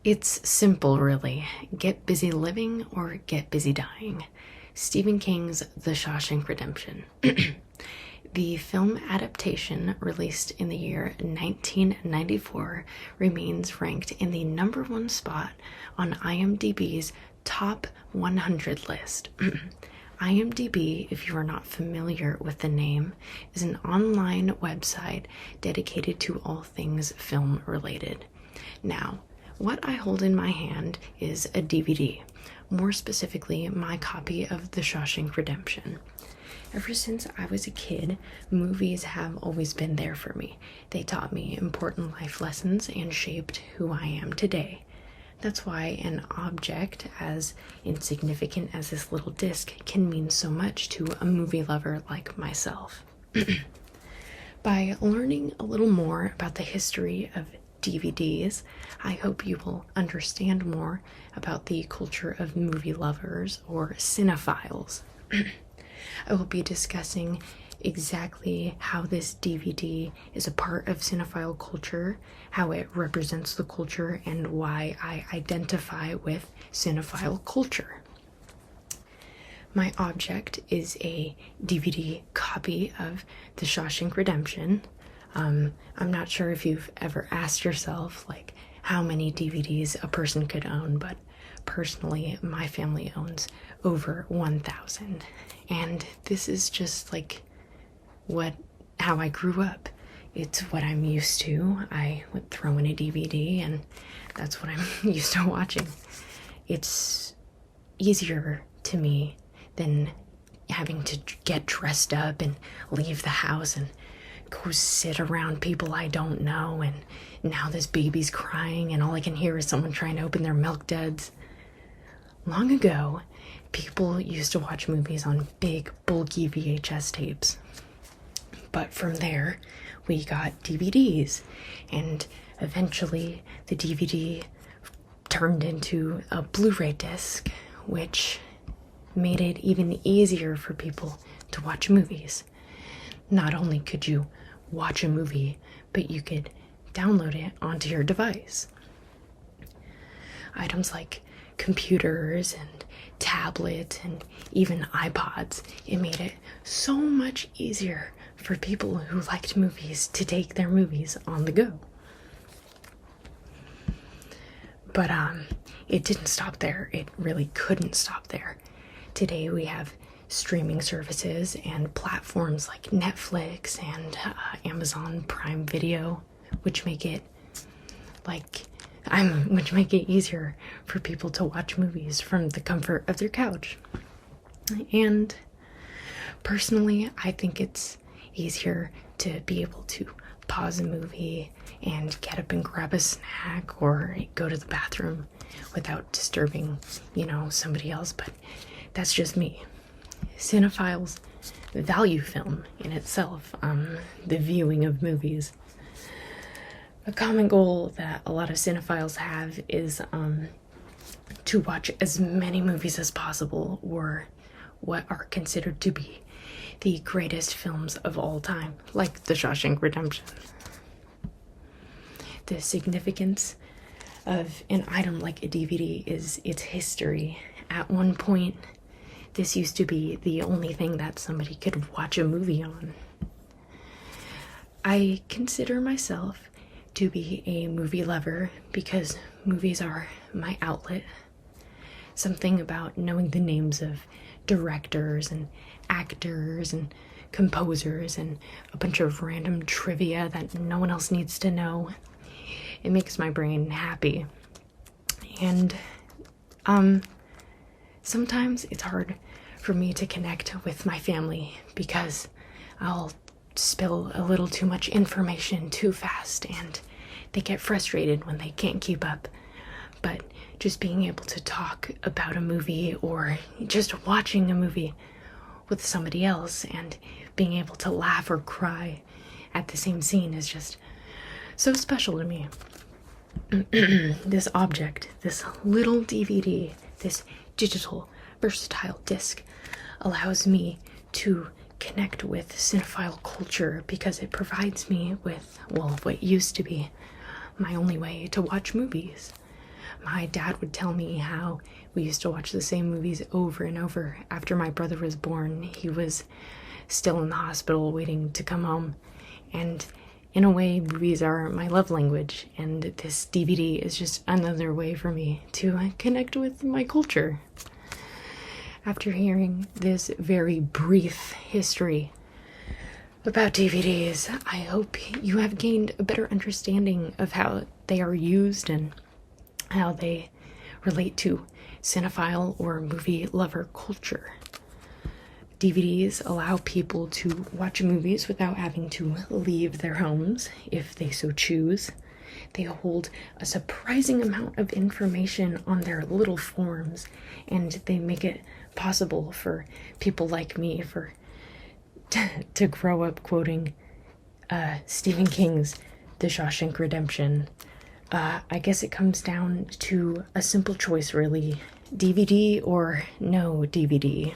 It's simple, really. Get busy living or get busy dying. Stephen King's The Shawshank Redemption. The film adaptation, released in the year 1994, remains ranked in the #1 spot on IMDb's top 100 list. IMDb, if you are not familiar with the name, is an online website dedicated to all things film related. Now, what I hold in my hand is a DVD, more specifically my copy of The Shawshank Redemption. Ever since I was a kid, movies have always been there for me. They taught me important life lessons and shaped who I am today. That's why an object as insignificant as this little disc can mean so much to a movie lover like myself. By learning a little more about the history of DVDs, I hope you will understand more about the culture of movie lovers or cinephiles. I will be discussing exactly how this DVD is a part of cinephile culture, how it represents the culture, and why I identify with cinephile culture. My object is a DVD copy of The Shawshank Redemption. I'm not sure if you've ever asked yourself, like, how many DVDs a person could own, but personally, my family owns over 1,000. And this is just like how I grew up. It's what I'm used to. I would throw in a DVD and that's what I'm used to watching. It's easier to me than having to get dressed up and leave the house and go sit around people I don't know, and now this baby's crying and all I can hear is someone trying to open their milk duds. Long ago, people used to watch movies on big, bulky VHS tapes. But from there, we got DVDs, and eventually the DVD turned into a Blu-ray disc, which made it even easier for people to watch movies. Not only could you watch a movie, but you could download it onto your device. Items like computers and tablets and even iPods, it made it so much easier for people who liked movies to take their movies on the go. But it didn't stop there. It really couldn't stop there. Today we have streaming services and platforms like Netflix and Amazon Prime Video, which make it easier for people to watch movies from the comfort of their couch. And personally, I think it's easier to be able to pause a movie and get up and grab a snack or go to the bathroom without disturbing, somebody else, but that's just me. Cinephiles value film in itself, the viewing of movies. A common goal that a lot of cinephiles have is to watch as many movies as possible, or what are considered to be the greatest films of all time, like The Shawshank Redemption. The significance of an item like a DVD is its history. At one point, this used to be the only thing that somebody could watch a movie on. I consider myself to be a movie lover because movies are my outlet. Something about knowing the names of directors and actors and composers and a bunch of random trivia that no one else needs to know. It makes my brain happy. And sometimes it's hard for me to connect with my family because I'll spill a little too much information too fast and they get frustrated when they can't keep up. But just being able to talk about a movie or just watching a movie with somebody else and being able to laugh or cry at the same scene is just so special to me. This object, this little DVD, this digital versatile disc allows me to connect with cinephile culture because it provides me with, what used to be my only way to watch movies. My dad would tell me how we used to watch the same movies over and over. After my brother was born, he was still in the hospital waiting to come home. And in a way, movies are my love language, and this DVD is just another way for me to connect with my culture. After hearing this very brief history about DVDs, I hope you have gained a better understanding of how they are used and how they relate to cinephile or movie lover culture. DVDs allow people to watch movies without having to leave their homes if they so choose. They hold a surprising amount of information on their little forms, and they make it possible for people like me to grow up quoting Stephen King's The Shawshank Redemption. I guess it comes down to a simple choice, really. DVD or no DVD.